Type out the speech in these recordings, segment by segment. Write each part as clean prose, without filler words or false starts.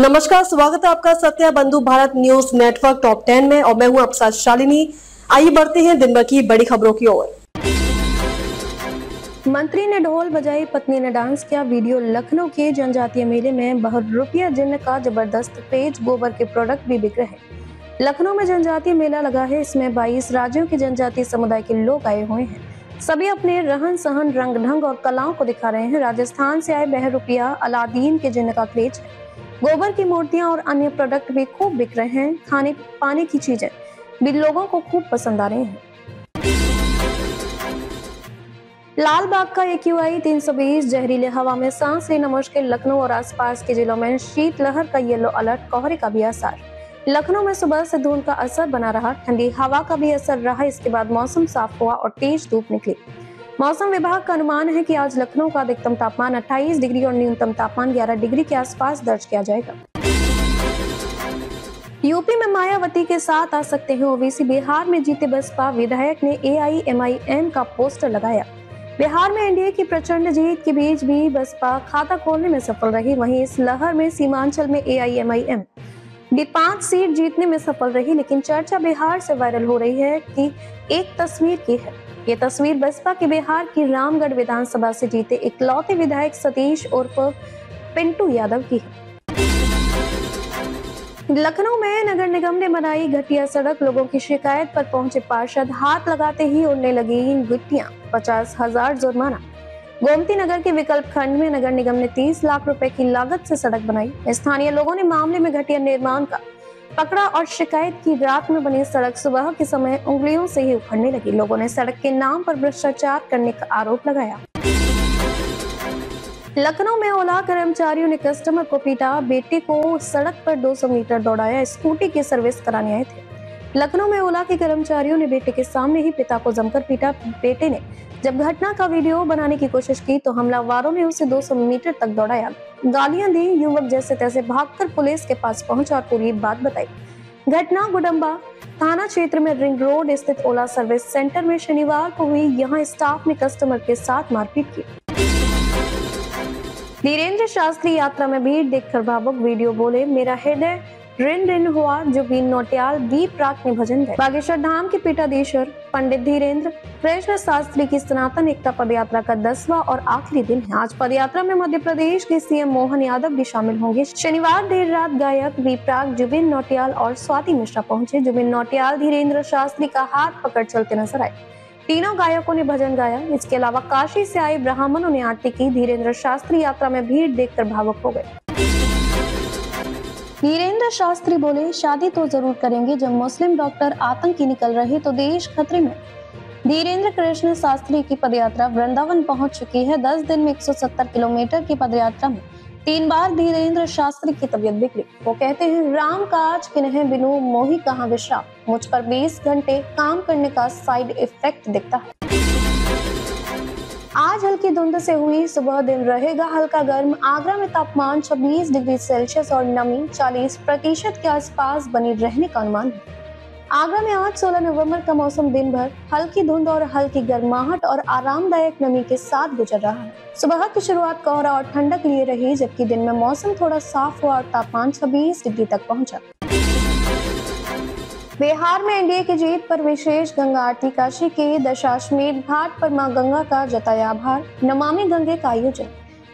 नमस्कार, स्वागत है आपका सत्या बंधु भारत न्यूज नेटवर्क टॉप 10 में और मैं हूं आपके साथ शालिनी। आइए बढ़ते हैं दिन भर की बड़ी खबरों की ओर। मंत्री ने ढोल बजाई, पत्नी ने डांस किया। वीडियो लखनऊ के जनजातीय मेले में ₹100 जिन्न का जबरदस्त क्रेज। गोबर के प्रोडक्ट भी बिक रहे हैं। लखनऊ में जनजातीय मेला लगा है। इसमें 22 राज्यों के जनजातीय समुदाय के लोग आए हुए हैं। सभी अपने रहन सहन, रंग ढंग और कलाओं को दिखा रहे हैं। राजस्थान से आए ₹100 अलादीन के जिन्न का क्रेज है। गोबर की मूर्तियां और अन्य प्रोडक्ट भी खूब बिक रहे हैं। खाने पाने की चीजें भी लोगों को खूब पसंद आ रही हैं। लाल बाग का AQI 320, जहरीले हवा में सांस लेना मुश्किल। लखनऊ और आसपास के जिलों में शीतलहर का येलो अलर्ट, कोहरे का भी असर। लखनऊ में सुबह से धुंध का असर बना रहा, ठंडी हवा का भी असर रहा। इसके बाद मौसम साफ हुआ और तेज धूप निकली। मौसम विभाग का अनुमान है कि आज लखनऊ का अधिकतम तापमान 28 डिग्री और न्यूनतम तापमान 11 डिग्री के आसपास दर्ज किया जाएगा। यूपी में मायावती के साथ आ सकते हैं ओवैसी। बिहार में जीते बसपा विधायक ने AIMIM का पोस्टर लगाया। बिहार में एनडीए की प्रचंड जीत के बीच भी बसपा खाता खोलने में सफल रही। वहीं इस लहर में सीमांचल में AIMIM भी 5 सीट जीतने में सफल रही। लेकिन चर्चा बिहार से वायरल हो रही है कि एक तस्वीर की है। ये तस्वीर बसपा के बिहार की रामगढ़ विधानसभा से जीते इकलौते विधायक सतीश उर्फ पिंटू यादव की है। लखनऊ में नगर निगम ने बनाई घटिया सड़क। लोगों की शिकायत पर पहुंचे पार्षद, हाथ लगाते ही उड़ने लगी गिट्टियां। 50,000 जुर्माना। गोमती नगर के विकल्प खंड में नगर निगम ने 30 लाख रुपए की लागत से सड़क बनाई। स्थानीय लोगों ने मामले में घटिया निर्माण का पकड़ा और शिकायत की। रात में बनी सड़क सुबह के समय उंगलियों से ही उखड़ने लगी। लोगों ने सड़क के नाम पर भ्रष्टाचार करने का आरोप लगाया। लखनऊ में ओला कर्मचारियों ने कस्टमर को पीटा। बेटे को सड़क पर 200 मीटर दौड़ाया। स्कूटी की सर्विस कराने आए थे। लखनऊ में ओला के कर्मचारियों ने बेटे के सामने ही पिता को जमकर पीटा। बेटे ने जब घटना का वीडियो बनाने की कोशिश की तो हमलावरों ने उसे 200 मीटर तक दौड़ाया, गालियां दी। युवक जैसे तैसे भागकर पुलिस के पास पहुंचा और पूरी बात बताई। घटना गुडम्बा थाना क्षेत्र में रिंग रोड स्थित ओला सर्विस सेंटर में शनिवार को हुई। यहां स्टाफ ने कस्टमर के साथ मारपीट की। धीरेन्द्र शास्त्री यात्रा में भीड़ देखकर भावुक। वीडियो बोले, मेरा हृदय रिन रिन हुआ। जुबिन नौटियाल, दीप राग ने भजन गाए। बागेश्वर धाम के पीठाधीश्वर पंडित धीरेन्द्र कृष्ण शास्त्री की सनातन एकता पदयात्रा का 10वां और आखिरी दिन है। आज पदयात्रा में मध्य प्रदेश के CM मोहन यादव भी शामिल होंगे। शनिवार देर रात गायक दीप राग, जुबिन नौटियाल और स्वाति मिश्रा पहुंचे। जुबिन नौटियाल धीरेन्द्र शास्त्री का हाथ पकड़ चलते नजर आए। तीनों गायकों ने भजन गाया। इसके अलावा काशी से आए ब्राह्मणों ने आरती की। धीरेन्द्र शास्त्री यात्रा में भीड़ देखकर भावुक हो गए। धीरेन्द्र शास्त्री बोले, शादी तो जरूर करेंगे। जब मुस्लिम डॉक्टर आतंकी निकल रहे तो देश खतरे में। धीरेन्द्र कृष्ण शास्त्री की पदयात्रा वृंदावन पहुंच चुकी है। 10 दिन में 170 किलोमीटर की पदयात्रा में 3 बार धीरेन्द्र शास्त्री की तबीयत बिगड़ी। वो कहते हैं, राम काज किन्हे बिनु मोहि कहाँ विश्राम। मुझ पर 20 घंटे काम करने का साइड इफेक्ट दिखता है। आज हल्की धुंध से हुई सुबह। दिन रहेगा हल्का गर्म। आगरा में तापमान 26 डिग्री सेल्सियस और नमी 40% के आसपास बनी रहने का अनुमान है। आगरा में आज 16 नवंबर का मौसम दिन भर हल्की धुंध और हल्की गर्माहट और आरामदायक नमी के साथ गुजर रहा है। सुबह की शुरुआत कोहरा और ठंडक लिए रही, जबकि दिन में मौसम थोड़ा साफ हुआ और तापमान 26 डिग्री तक पहुंचा। बिहार में एनडीए की जीत पर विशेष गंगा आरती। काशी के दशाश्वमेध घाट पर मां गंगा का जताया आभार। नमामि गंगे का आयोजन।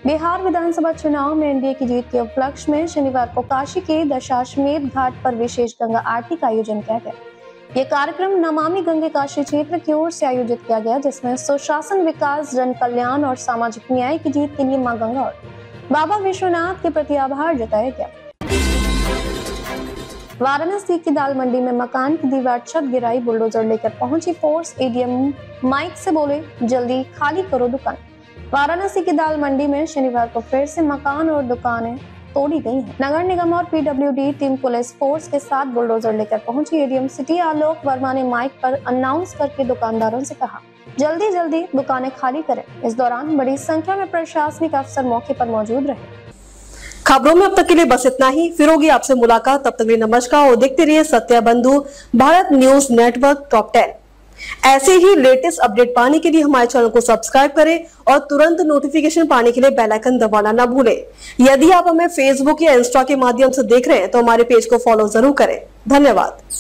बिहार विधानसभा चुनाव में एनडीए की जीत के उपलक्ष्य में शनिवार को काशी के दशाश्वमेध घाट पर विशेष गंगा आरती का आयोजन किया गया। ये कार्यक्रम नमामि गंगे काशी क्षेत्र की ओर से आयोजित किया गया, जिसमें सुशासन, विकास, जन कल्याण और सामाजिक न्याय की जीत के लिए मां गंगा और बाबा विश्वनाथ के प्रति आभार जताया गया। वाराणसी की दाल मंडी में मकान की दीवार छत गिराई। बुलडोजर लेकर पहुंची फोर्स। ADM माइक से बोले, जल्दी खाली करो दुकान। वाराणसी की दाल मंडी में शनिवार को फिर से मकान और दुकानें तोड़ी गई हैं। नगर निगम और PWD टीम पुलिस फोर्स के साथ बुलडोजर लेकर पहुंची। ADM सिटी आलोक वर्मा ने माइक पर अनाउंस करके दुकानदारों से कहा, जल्दी जल्दी दुकानें खाली करें। इस दौरान बड़ी संख्या में प्रशासनिक अफसर मौके पर मौजूद रहे। खबरों में अब तक के लिए बस इतना ही। फिर होगी आपसे मुलाकात। तब तक के लिए नमस्कार और देखते रहिए सत्या बंधु भारत न्यूज नेटवर्क टॉप 10। ऐसे ही लेटेस्ट अपडेट पाने के लिए हमारे चैनल को सब्सक्राइब करें और तुरंत नोटिफिकेशन पाने के लिए बेल आइकन दबाना ना भूलें। यदि आप हमें फेसबुक या इंस्टा के माध्यम से देख रहे हैं तो हमारे पेज को फॉलो जरूर करें। धन्यवाद।